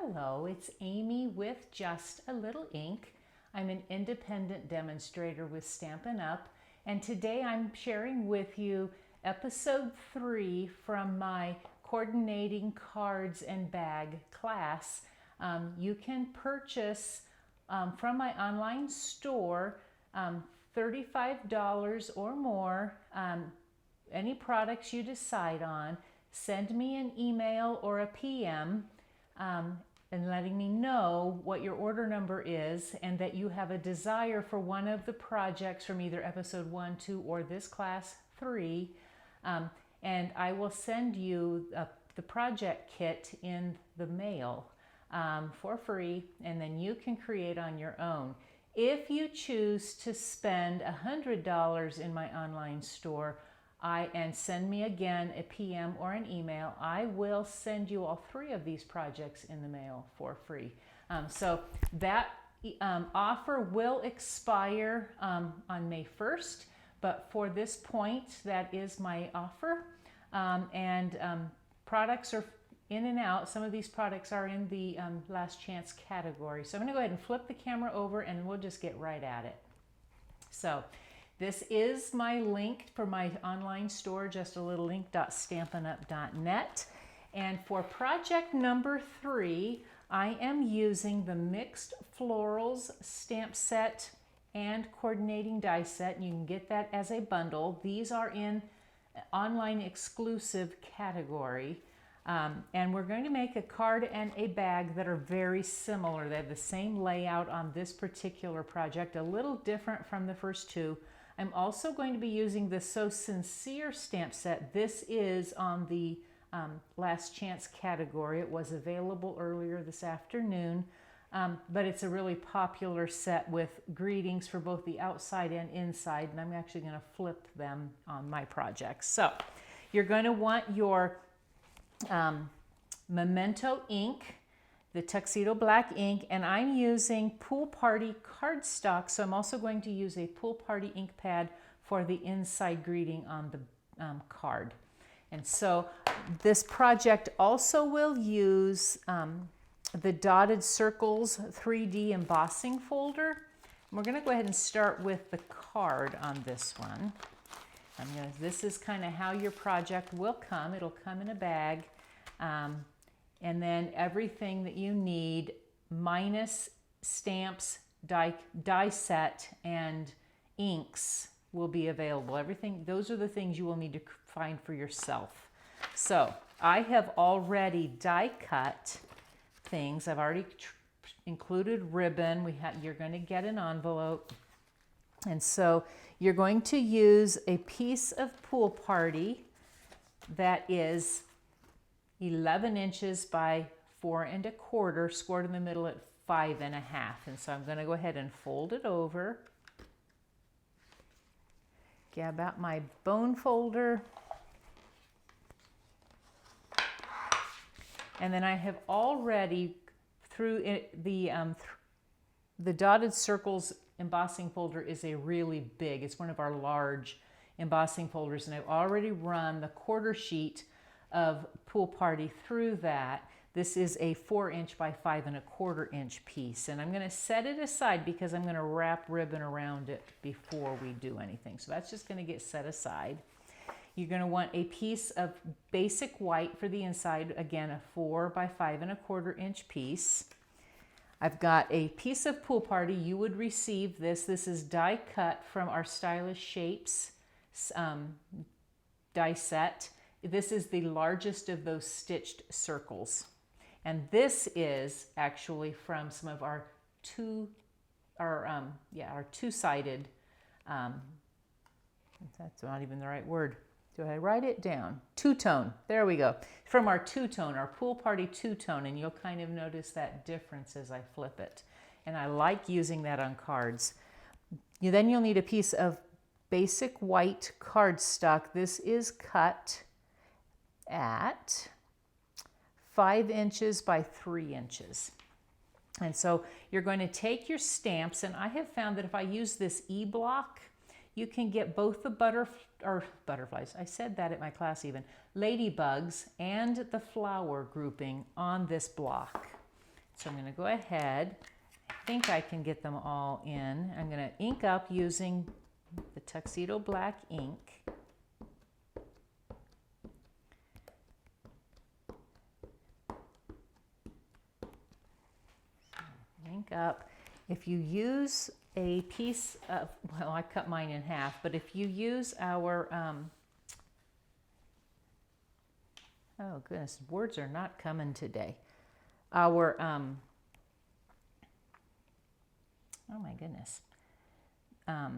Hello, it's Amy with Just a Little Ink. I'm an independent demonstrator with Stampin' Up, and today I'm sharing with you episode 3 from my coordinating cards and bag class. You can purchase from my online store $35 or more, any products you decide on. Send me an email or a PM and letting me know what your order number is and that you have a desire for one of the projects from either episode 1, 2, or this class 3. And I will send you the project kit in the mail for free, and then you can create on your own. If you choose to spend $100 in my online store, and send me again a PM or an email, I will send you all 3 of these projects in the mail for free. So that offer will expire on May 1st, but for this point, that is my offer. Products are in and out. Some of these products are in the last chance category. So I'm gonna go ahead and flip the camera over and we'll just get right at it. So this is my link for my online store, justlittlelink.stampinup.net. And for project number 3, I am using the Mixed Florals stamp set and coordinating die set. And you can get that as a bundle. These are in online exclusive category. And we're going to make a card and a bag that are very similar. They have the same layout on this particular project, a little different from the first 2. I'm also going to be using the So Sincere stamp set. This is on the last chance category. It was available earlier this afternoon, but it's a really popular set with greetings for both the outside and inside, and I'm actually going to flip them on my project. So you're going to want your Memento ink, the Tuxedo Black ink, and I'm using Pool Party cardstock, so I'm also going to use a Pool Party ink pad for the inside greeting on the card. And so this project also will use the Dotted Circles 3D embossing folder. And we're going to go ahead and start with the card on this one. This is kind of how your project will come. It'll come in a bag. And then everything that you need, minus stamps, die set, and inks will be available. Everything, those are the things you will need to find for yourself. So I have already die cut things. I've already included ribbon. You're going to get an envelope. And so you're going to use a piece of Pool Party that is 11 inches by 4 1/4, scored in the middle at 5 1/2. And so I'm going to go ahead and fold it over. Grab out my bone folder. And then I have already, through it, the Dotted Circles embossing folder is a really big, it's one of our large embossing folders, and I've already run the quarter sheet of Pool Party through that. This is a 4 inch by 5 1/4 inch piece, and I'm going to set it aside because I'm going to wrap ribbon around it before we do anything. So that's just going to get set aside. You're going to want a piece of basic white for the inside, again a 4 by 5 1/4 inch piece. I've got a piece of Pool Party. You would receive this. This is die cut from our Stylish Shapes die set. This is the largest of those stitched circles. And this is actually from some of our two-sided, that's not even the right word. Do I write it down? Two-tone, there we go. From our two-tone, our Pool Party two-tone, and you'll kind of notice that difference as I flip it. And I like using that on cards. Then you'll need a piece of basic white cardstock. This is cut at 5 inches by 3 inches. And so you're going to take your stamps, and I have found that if I use this E-block, you can get both the butterflies, I said that at my class even, ladybugs and the flower grouping on this block. So I'm going to go ahead. I think I can get them all in. I'm going to ink up using the Tuxedo Black ink. Ink up. If you use a piece of, well, I cut mine in half, but if you use our, oh goodness, words are not coming today. Our, oh my goodness. I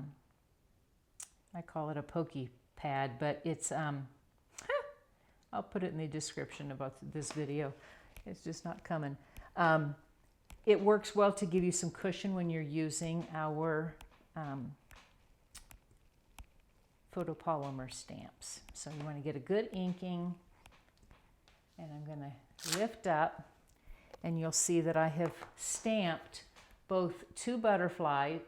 call it a pokey pad, but it's, I'll put it in the description about this video. It's just not coming. It works well to give you some cushion when you're using our photopolymer stamps. So you want to get a good inking, and I'm going to lift up, and you'll see that I have stamped both two ladybugs,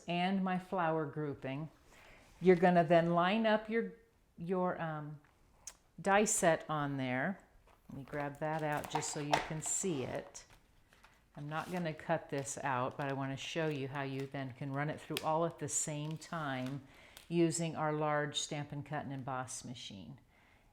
and my flower grouping. You're going to then line up your die set on there. Let me grab that out just so you can see it. I'm not going to cut this out, but I want to show you how you then can run it through all at the same time using our large Stampin' Cut and Emboss machine.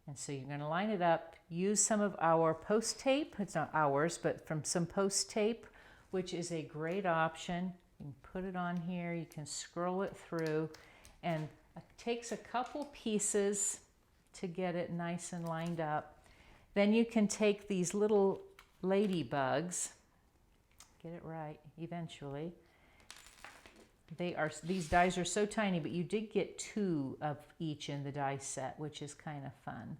And so you're going to line it up, use some of our post tape. It's not ours, but from some post tape, which is a great option. You can put it on here, you can scroll it through, and it takes a couple pieces to get it nice and lined up. Then you can take these little ladybugs, get it right eventually. These dies are so tiny, but you did get 2 of each in the die set, which is kind of fun.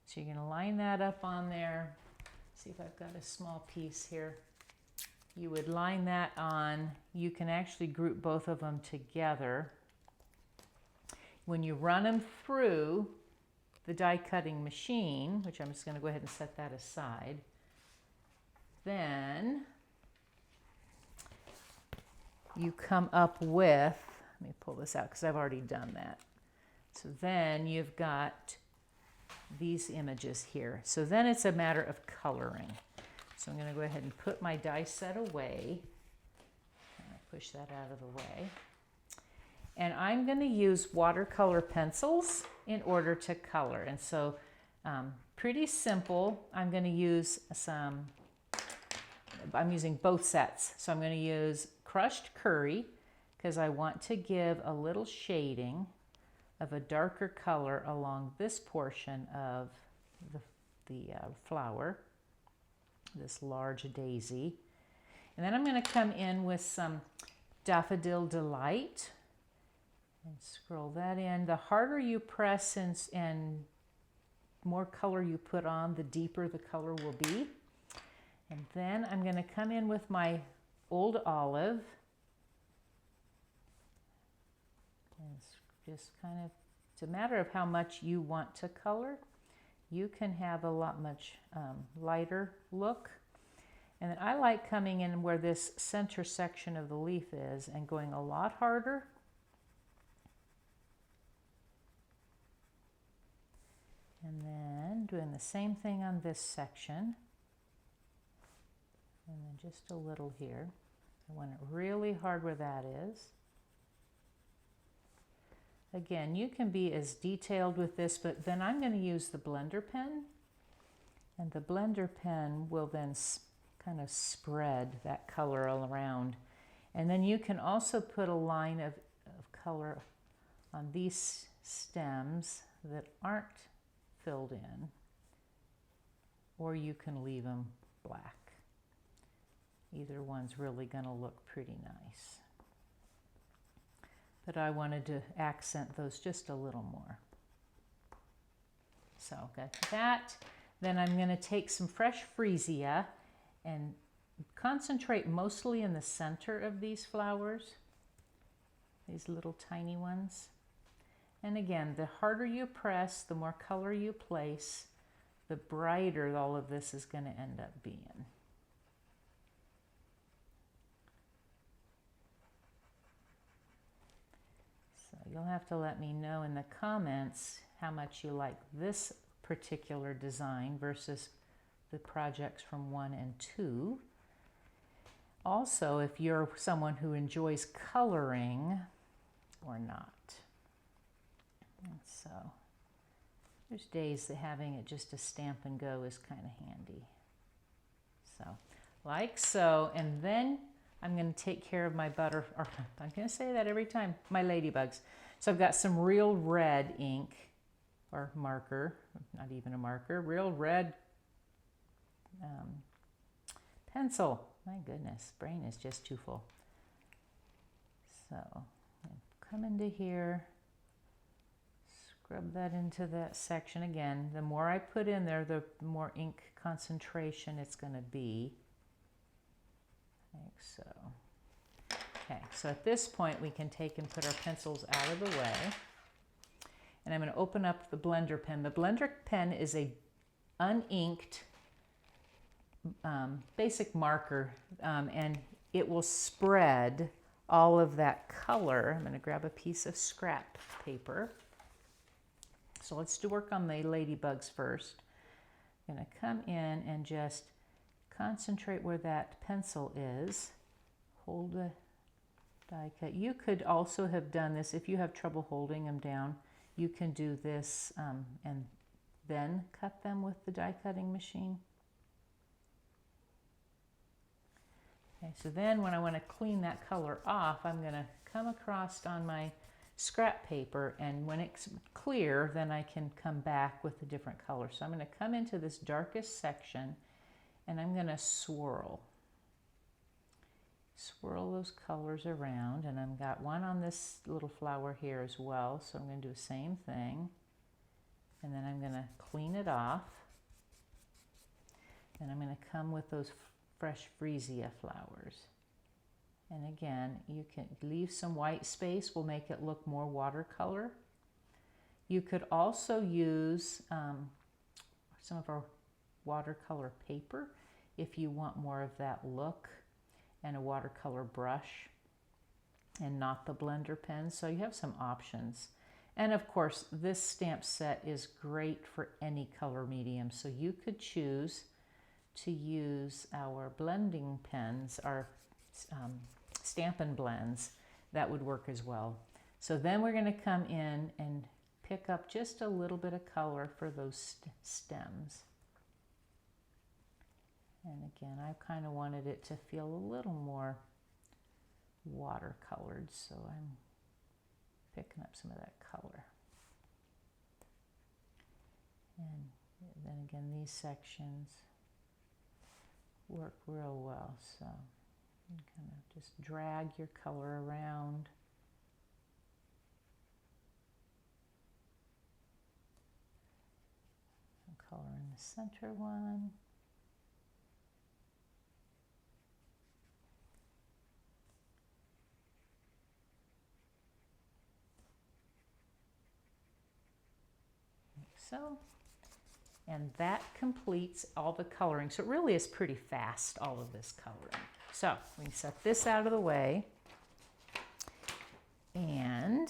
So you're going to line that up on there. See if I've got a small piece here. You would line that on. You can actually group both of them together. When you run them through the die cutting machine, which I'm just going to go ahead and set that aside, then you come up with, let me pull this out because I've already done that. So then you've got these images here. So then it's a matter of coloring. So I'm going to go ahead and put my die set away. Push that out of the way. And I'm going to use watercolor pencils in order to color. And so pretty simple. I'm going to use I'm using both sets. So I'm going to use crushed curry because I want to give a little shading of a darker color along this portion of the flower, this large daisy. And then I'm going to come in with some Daffodil Delight and scroll that in. The harder you press and more color you put on, the deeper the color will be. And then I'm going to come in with my Old Olive. And it's just kind of, it's a matter of how much you want to color. You can have a lot much lighter look. And then I like coming in where this center section of the leaf is and going a lot harder. And then doing the same thing on this section. And then just a little here. I want it really hard where that is. Again, you can be as detailed with this, but then I'm going to use the blender pen. And the blender pen will then kind of spread that color all around. And then you can also put a line of color on these stems that aren't filled in, or you can leave them black. Either one's really going to look pretty nice. But I wanted to accent those just a little more. So got that. Then I'm going to take some fresh freesia and concentrate mostly in the center of these flowers, these little tiny ones. And again, the harder you press, the more color you place, the brighter all of this is going to end up being. So you'll have to let me know in the comments how much you like this particular design versus the projects from 1 and 2. Also, if you're someone who enjoys coloring or not. And so there's days that having it just a stamp and go is kind of handy. So like so, and then I'm going to take care of my butter, or I'm going to say that every time, my ladybugs. So I've got some real red ink or marker, not even a marker, real red pencil. My goodness, brain is just too full. So come into here, scrub that into that section again. The more I put in there, the more ink concentration it's going to be. Like so. Okay, so at this point we can take and put our pencils out of the way. And I'm going to open up the blender pen. The blender pen is a uninked basic marker, and it will spread all of that color. I'm going to grab a piece of scrap paper. So let's work on the ladybugs first. I'm going to come in and just concentrate where that pencil is. Hold the die cut. You could also have done this if you have trouble holding them down. You can do this and then cut them with the die cutting machine. Okay, so then when I want to clean that color off, I'm going to come across on my scrap paper, and when it's clear, then I can come back with a different color. So I'm going to come into this darkest section, and I'm going to swirl those colors around, and I've got one on this little flower here as well, so I'm going to do the same thing, and then I'm going to clean it off, and I'm going to come with those fresh freesia flowers. And again, you can leave some white space, will make it look more watercolor. You could also use some of our watercolor paper if you want more of that look, and a watercolor brush and not the blender pen. So you have some options. And of course, this stamp set is great for any color medium. So you could choose to use our blending pens, our Stampin' blends. That would work as well. So then we're going to come in and pick up just a little bit of color for those stems. And again, I kind of wanted it to feel a little more watercolored, so I'm picking up some of that color. And then again, these sections work real well, so you kind of just drag your color around. Some color in the center one. So, and that completes all the coloring. So it really is pretty fast, all of this coloring. So we can set this out of the way, and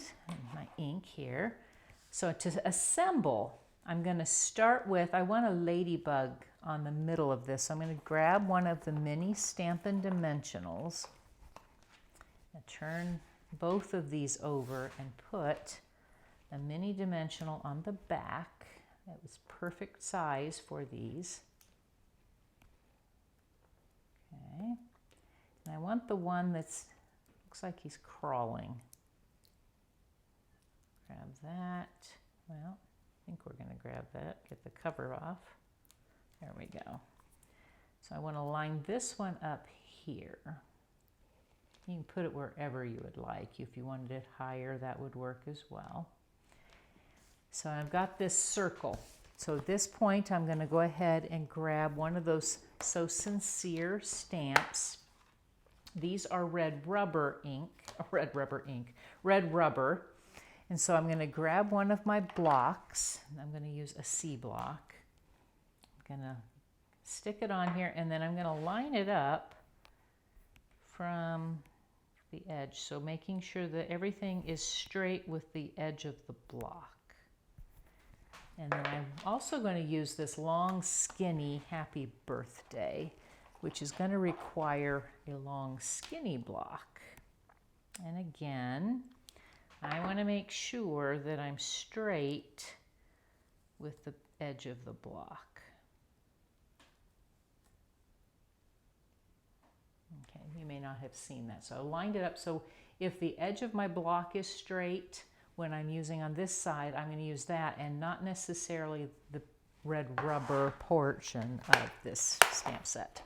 my ink here. So to assemble, I'm going to start with, I want a ladybug on the middle of this. So I'm going to grab one of the mini Stampin' Dimensionals and turn both of these over and put a mini dimensional on the back. That was perfect size for these. Okay, and I want the one that's, looks like he's crawling. Grab that. Well, I think we're going to grab that, get the cover off. There we go. So I want to line this one up here. You can put it wherever you would like. If you wanted it higher, that would work as well. So I've got this circle. So at this point, I'm going to go ahead and grab one of those So Sincere stamps. These are red rubber. And so I'm going to grab one of my blocks. And I'm going to use a C block. I'm going to stick it on here, and then I'm going to line it up from the edge. So making sure that everything is straight with the edge of the block. And then I'm also going to use this long, skinny Happy Birthday, which is going to require a long, skinny block. And again, I want to make sure that I'm straight with the edge of the block. Okay, you may not have seen that. So I lined it up so if the edge of my block is straight, when I'm using on this side, I'm going to use that and not necessarily the red rubber portion of this stamp set.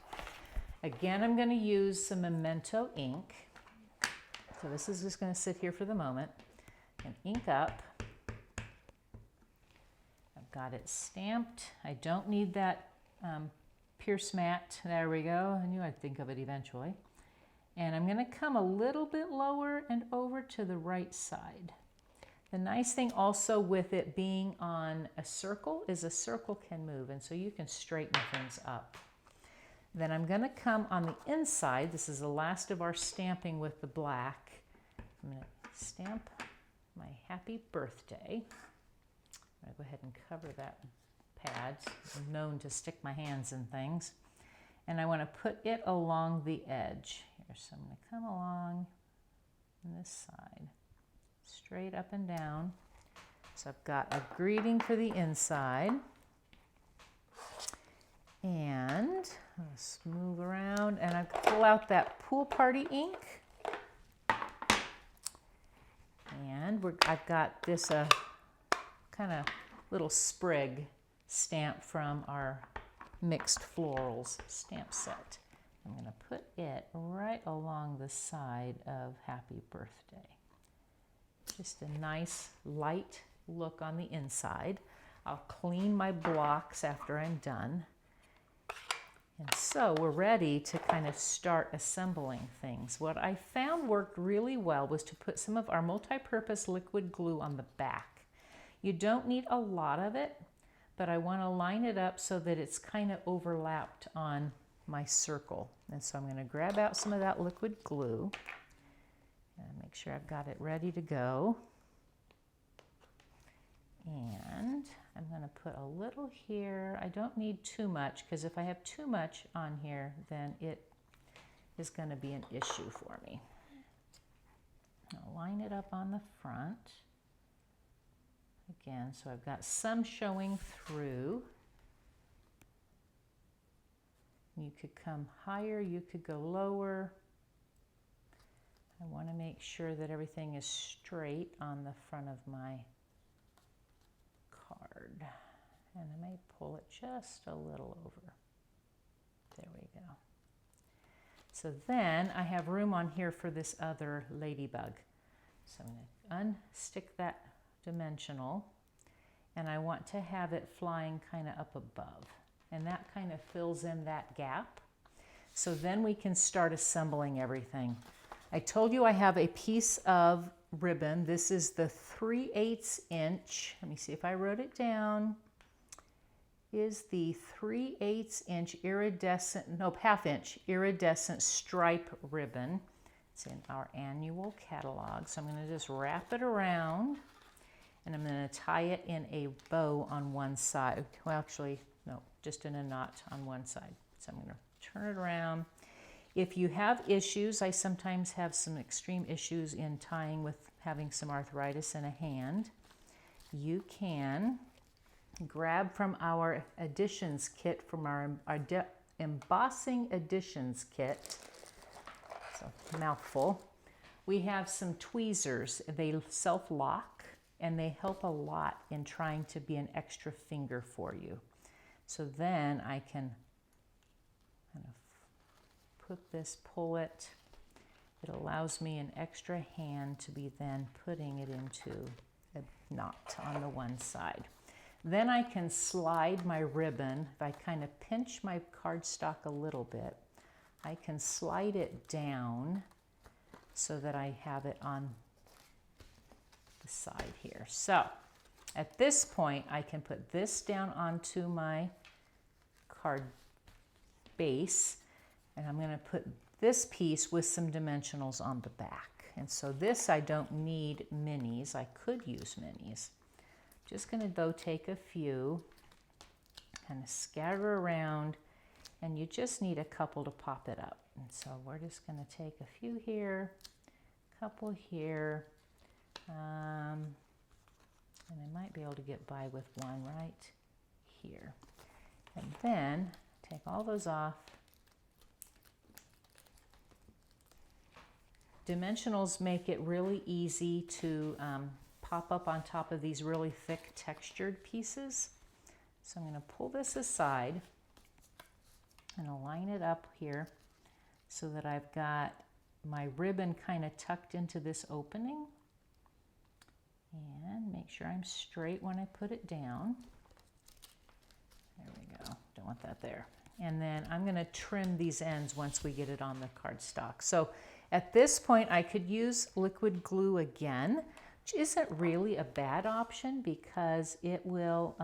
Again, I'm going to use some Memento ink. So this is just going to sit here for the moment and ink up. I've got it stamped. I don't need that Pierce Matte. There we go. I knew I'd think of it eventually. And I'm going to come a little bit lower and over to the right side. The nice thing also with it being on a circle is a circle can move, and so you can straighten things up. Then I'm going to come on the inside. This is the last of our stamping with the black. I'm going to stamp my Happy Birthday. I'm going to go ahead and cover that pad. I'm known to stick my hands in things. And I want to put it along the edge here. So I'm going to come along on this side, straight up and down. So I've got a greeting for the inside. And let's move around, and I pull out that Pool Party ink. And I've got this kind of little sprig stamp from our Mixed Florals stamp set. I'm going to put it right along the side of Happy Birthday. Just a nice light look on the inside. I'll clean my blocks after I'm done. And so we're ready to kind of start assembling things. What I found worked really well was to put some of our multi-purpose liquid glue on the back. You don't need a lot of it, but I want to line it up so that it's kind of overlapped on my circle. And so I'm going to grab out some of that liquid glue and make sure I've got it ready to go. And I'm going to put a little here. I don't need too much, because if I have too much on here, then it is going to be an issue for me. I'll line it up on the front. Again, so I've got some showing through. You could come higher, you could go lower. I want to make sure that everything is straight on the front of my card. And I may pull it just a little over. There we go. So then I have room on here for this other ladybug. So I'm going to unstick that dimensional, and I want to have it flying kind of up above. And that kind of fills in that gap. So then we can start assembling everything. I told you I have a piece of ribbon. This is the 3/8 inch. Let me see if I wrote it down. Is the 3/8 inch iridescent, no, half-inch iridescent stripe ribbon. It's in our annual catalog. So I'm going to just wrap it around, and I'm going to tie it in a bow on one side. Well, actually, no, just in a knot on one side. So I'm going to turn it around. If you have issues, I sometimes have some extreme issues in tying with having some arthritis in a hand. You can grab from our additions kit, from our embossing additions kit. It's a mouthful. We have some tweezers. They self-lock, and they help a lot in trying to be an extra finger for you. So then I can kind of put this, pull it. It allows me an extra hand to be then putting it into a knot on the one side. Then I can slide my ribbon. If I kind of pinch my cardstock a little bit, I can slide it down so that I have it on the side here. So at this point, I can put this down onto my card base, and I'm going to put this piece with some dimensionals on the back. And so this, I don't need minis. I could use minis. Just going to though take a few, kind of scatter around, and you just need a couple to pop it up. And so we're just going to take a few here, a couple here, and I might be able to get by with one right here. And then take all those off. Dimensionals make it really easy to pop up on top of these really thick textured pieces. So I'm going to pull this aside and align it up here so that I've got my ribbon kind of tucked into this opening. And make sure I'm straight when I put it down. There we go. Don't want that there. And then I'm going to trim these ends once we get it on the cardstock. So at this point, I could use liquid glue again, which isn't really a bad option because it will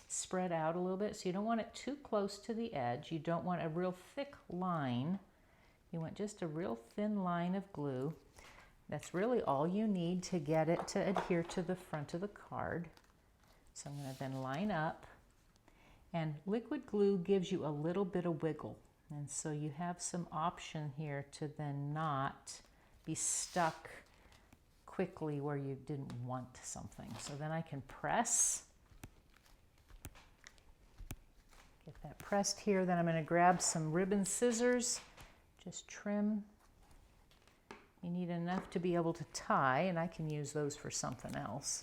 spread out a little bit. So you don't want it too close to the edge. You don't want a real thick line. You want just a real thin line of glue. That's really all you need to get it to adhere to the front of the card. So I'm going to then line up. And liquid glue gives you a little bit of wiggle. And so you have some option here to then not be stuck quickly where you didn't want something. So then I can press. Get that pressed here. Then I'm going to grab some ribbon scissors. Just trim. You need enough to be able to tie, and I can use those for something else.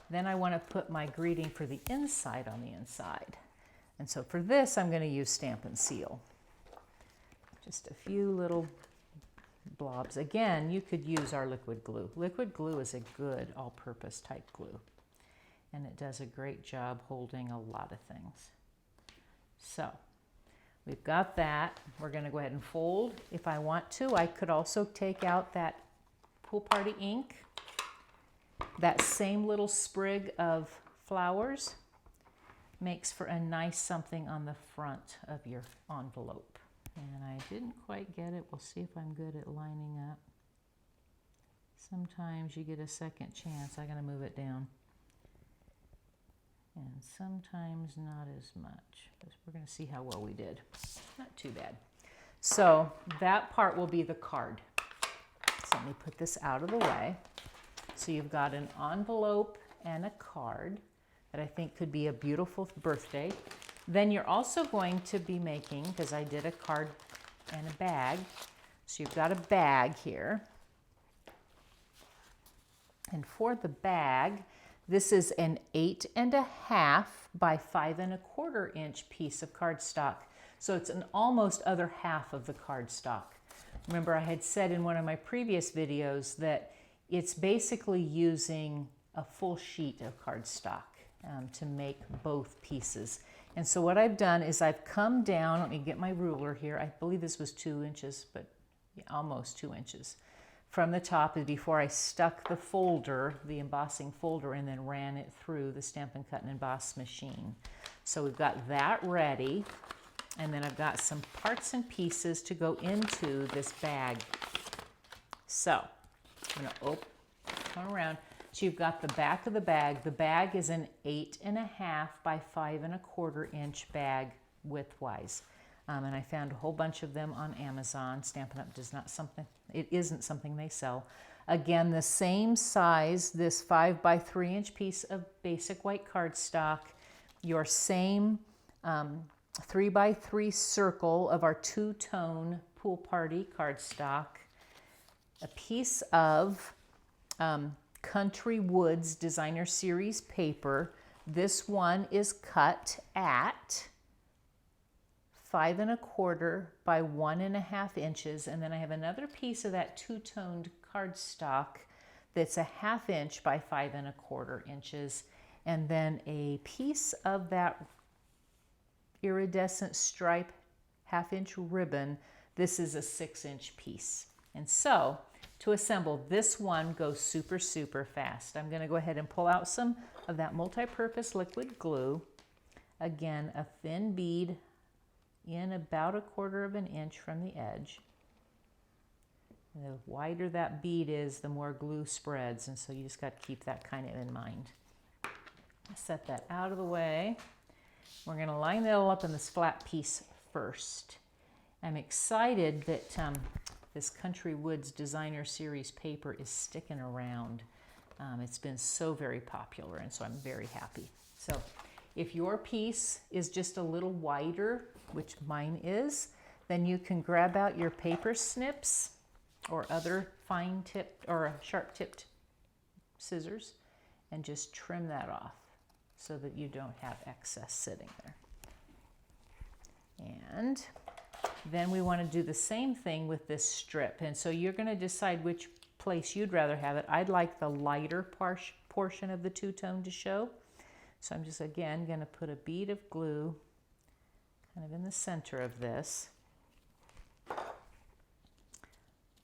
Then I want to put my greeting for the inside on the inside. And so for this, I'm going to use Stampin' Seal. Just a few little blobs. Again, you could use our liquid glue. Liquid glue is a good all-purpose type glue, and it does a great job holding a lot of things. So we've got that. We're going to go ahead and fold. If I want to, I could also take out that Pool Party ink, that same little sprig of flowers. Makes for a nice something on the front of your envelope. And I didn't quite get it. We'll see if I'm good at lining up. Sometimes you get a second chance. I'm going to move it down. And sometimes not as much. We're going to see how well we did. Not too bad. So that part will be the card. So let me put this out of the way. So you've got an envelope and a card that I think could be a beautiful birthday. Then you're also going to be making, because I did a card and a bag, so you've got a bag here. And for the bag, this is an 8.5 by 5.25 inch piece of cardstock. So it's an almost other half of the cardstock. Remember, I had said in one of my previous videos that it's basically using a full sheet of cardstock to make both pieces. And so what I've done is I've come down, let me get my ruler here, I believe this was 2 inches, but yeah, almost 2 inches from the top before I stuck the folder, the embossing folder, and then ran it through the Stampin' Cut and Emboss machine. So we've got that ready, and then I've got some parts and pieces to go into this bag. So I'm going to turn around. So you've got the back of the bag. The bag is an 8.5 by 5.25 inch bag widthwise. And I found a whole bunch of them on Amazon. Stampin' Up! It isn't something they sell. Again, the same size, this 5 by 3 inch piece of basic white cardstock, your same 3 by 3 circle of our two-tone Pool Party cardstock, a piece of Country Woods Designer Series paper. This one is cut at 5.25 by 1.5 inches, and then I have another piece of that two-toned cardstock that's a 1/2 inch by 5.25 inches, and then a piece of that iridescent stripe 1/2 inch ribbon. This is a 6 inch piece. And so to assemble, this one goes super, super fast. I'm going to go ahead and pull out some of that multi-purpose liquid glue. Again, a thin bead in about 1/4 inch from the edge. The wider that bead is, the more glue spreads, and so you just got to keep that kind of in mind. Set that out of the way. We're going to line that all up in this flat piece first. I'm excited that this Country Woods Designer Series paper is sticking around. It's been so very popular, and so I'm very happy. So if your piece is just a little wider, which mine is, then you can grab out your paper snips or other fine tipped or sharp tipped scissors and just trim that off so that you don't have excess sitting there. And then we want to do the same thing with this strip. And so you're going to decide which place you'd rather have it. I'd like the lighter portion of the two-tone to show. So I'm just, again, going to put a bead of glue kind of in the center of this.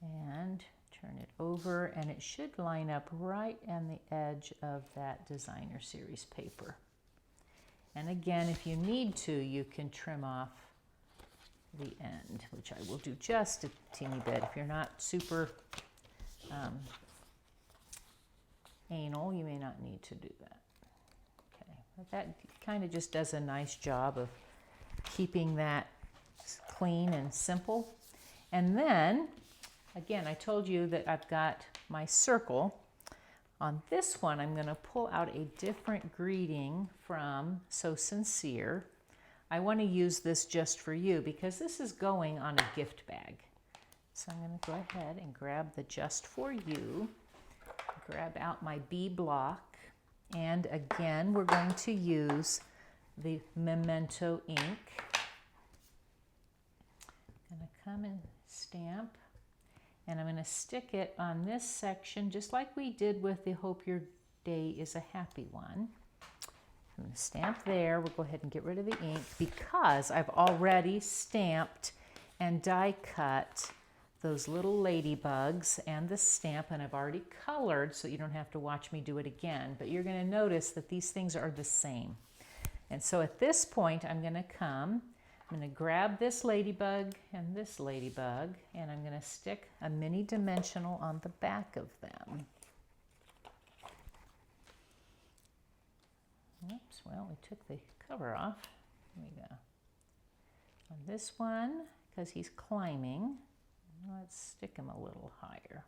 And turn it over, and it should line up right on the edge of that Designer Series paper. And again, if you need to, you can trim off the end, which I will do just a teeny bit. If you're not super anal, you may not need to do that. Okay, but that kind of just does a nice job of keeping that clean and simple. And then, again, I told you that I've got my circle. On this one, I'm going to pull out a different greeting from So Sincere. I want to use this just for you because this is going on a gift bag. So I'm going to go ahead and grab the Just For You, grab out my B block, and again, we're going to use the Memento ink. I'm going to come and stamp, and I'm going to stick it on this section just like we did with the Hope Your Day is a Happy one. I'm going to stamp there. We'll go ahead and get rid of the ink because I've already stamped and die cut those little ladybugs and the stamp, and I've already colored so you don't have to watch me do it again. But you're going to notice that these things are the same. And so at this point, I'm going to grab this ladybug and this ladybug, and I'm going to stick a mini dimensional on the back of them. Oops, well, we took the cover off. Here we go. On this one, because he's climbing, let's stick him a little higher.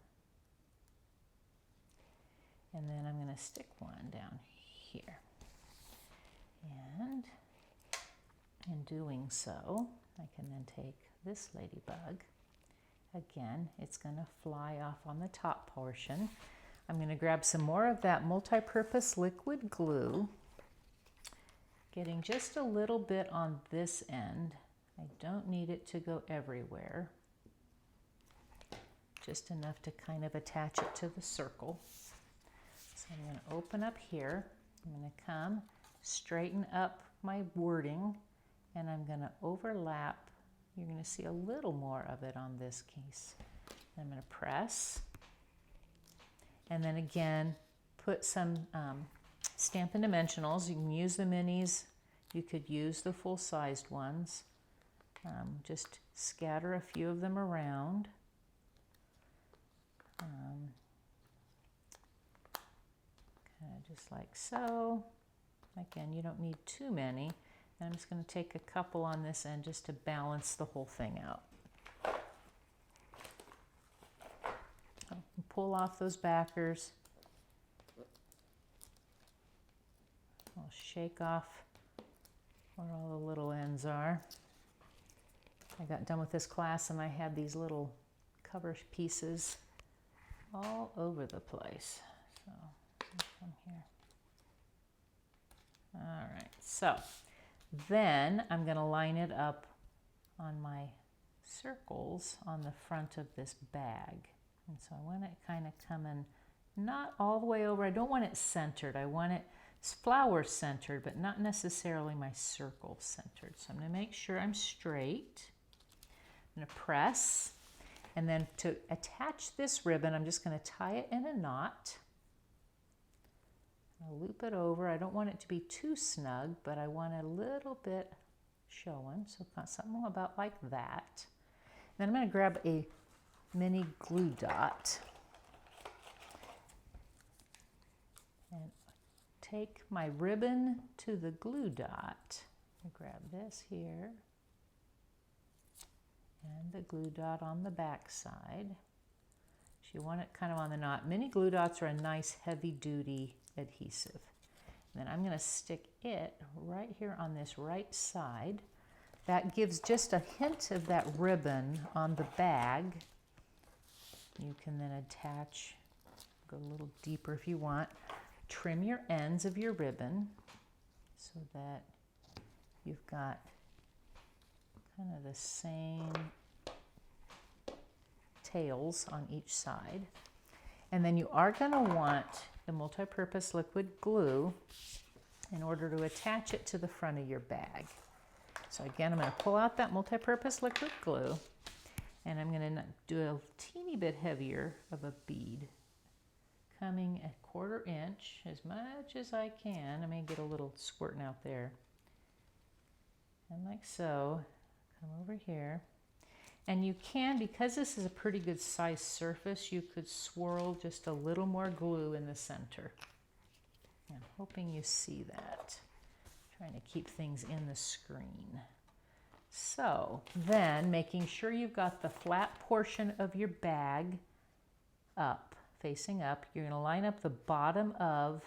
And then I'm going to stick one down here. And in doing so, I can then take this ladybug. Again, it's going to fly off on the top portion. I'm going to grab some more of that multi-purpose liquid glue, getting just a little bit on this end. I don't need it to go everywhere, just enough to kind of attach it to the circle. So I'm going to open up here. I'm going to come, straighten up my wording, and I'm going to overlap. You're going to see a little more of it on this case. I'm going to press, and then again, put some Stampin' Dimensionals. You can use the minis. You could use the full-sized ones. Just scatter a few of them around. Kind of just like so. Again, you don't need too many. And I'm just going to take a couple on this end just to balance the whole thing out. Pull off those backers. I'll shake off where all the little ends are. I got done with this class and I had these little cover pieces all over the place. So come here. All right, so then I'm going to line it up on my circles on the front of this bag. And so I want it kind of coming not all the way over. I don't want it centered. I want it flower centered, but not necessarily my circle centered. So I'm going to make sure I'm straight. I'm going to press, and then to attach this ribbon, I'm just going to tie it in a knot. I'll loop it over. I don't want it to be too snug, but I want a little bit showing, so something about like that. Then I'm going to grab a mini glue dot and take my ribbon to the glue dot. Grab this here and the glue dot on the back side. You want it kind of on the knot. Mini glue dots are a nice heavy duty adhesive. And then I'm going to stick it right here on this right side. That gives just a hint of that ribbon on the bag. You can then attach, go a little deeper if you want. Trim your ends of your ribbon so that you've got kind of the same tails on each side. And then you are going to want the multi-purpose liquid glue in order to attach it to the front of your bag. So again, I'm going to pull out that multi-purpose liquid glue and I'm going to do a teeny bit heavier of a bead, coming a 1/4 inch, as much as I can. I may get a little squirting out there. And like so, come over here. And you can, because this is a pretty good size surface, you could swirl just a little more glue in the center. I'm hoping you see that. Trying to keep things in the screen. So then, making sure you've got the flat portion of your bag up, facing up, you're going to line up the bottom of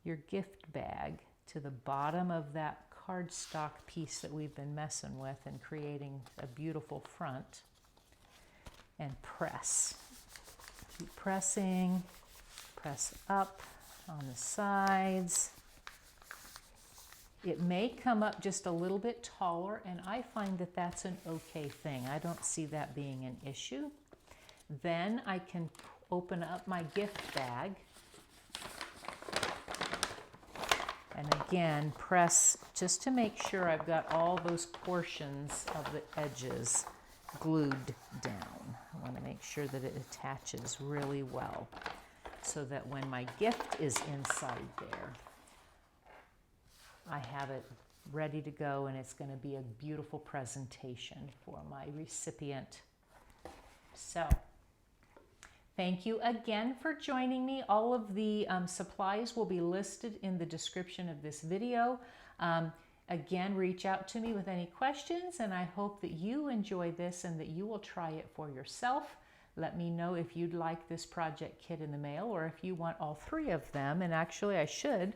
your gift bag to the bottom of that cardstock piece that we've been messing with and creating a beautiful front, and press. Keep pressing, press up on the sides. It may come up just a little bit taller, and I find that that's an okay thing. I don't see that being an issue. Then I can open up my gift bag and again press just to make sure I've got all those portions of the edges glued down. I want to make sure that it attaches really well so that when my gift is inside there, I have it ready to go and it's going to be a beautiful presentation for my recipient. So, thank you again for joining me. All of the supplies will be listed in the description of this video. Again, reach out to me with any questions, and I hope that you enjoy this and that you will try it for yourself. Let me know if you'd like this project kit in the mail or if you want all 3 of them. And actually, I should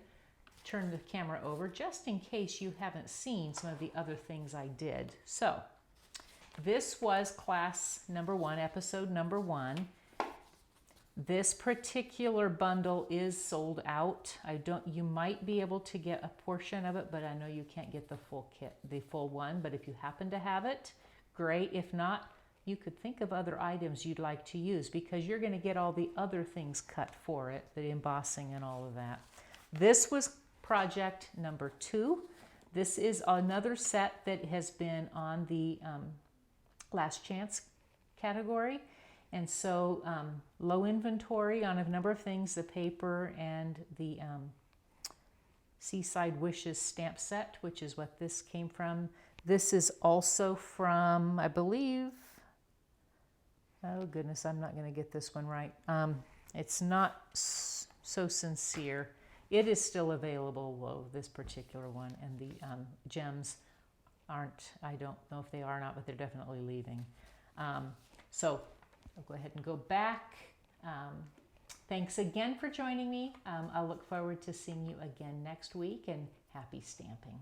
turn the camera over just in case you haven't seen some of the other things I did. So, this was class number 1, episode number 1. This particular bundle is sold out. You might be able to get a portion of it, but I know you can't get the full kit, the full one. But if you happen to have it, great. If not, you could think of other items you'd like to use because you're going to get all the other things cut for it, the embossing and all of that. This was project number 2. This is another set that has been on the last chance category. And so low inventory on a number of things, the paper and the Seaside Wishes stamp set, which is what this came from. This is also from, I believe, oh goodness, I'm not going to get this one right. It's not so sincere. It is still available, whoa, this particular one, and the gems aren't, I don't know if they are or not, but they're definitely leaving. So I'll go ahead and go back. Thanks again for joining me. I'll look forward to seeing you again next week, and happy stamping.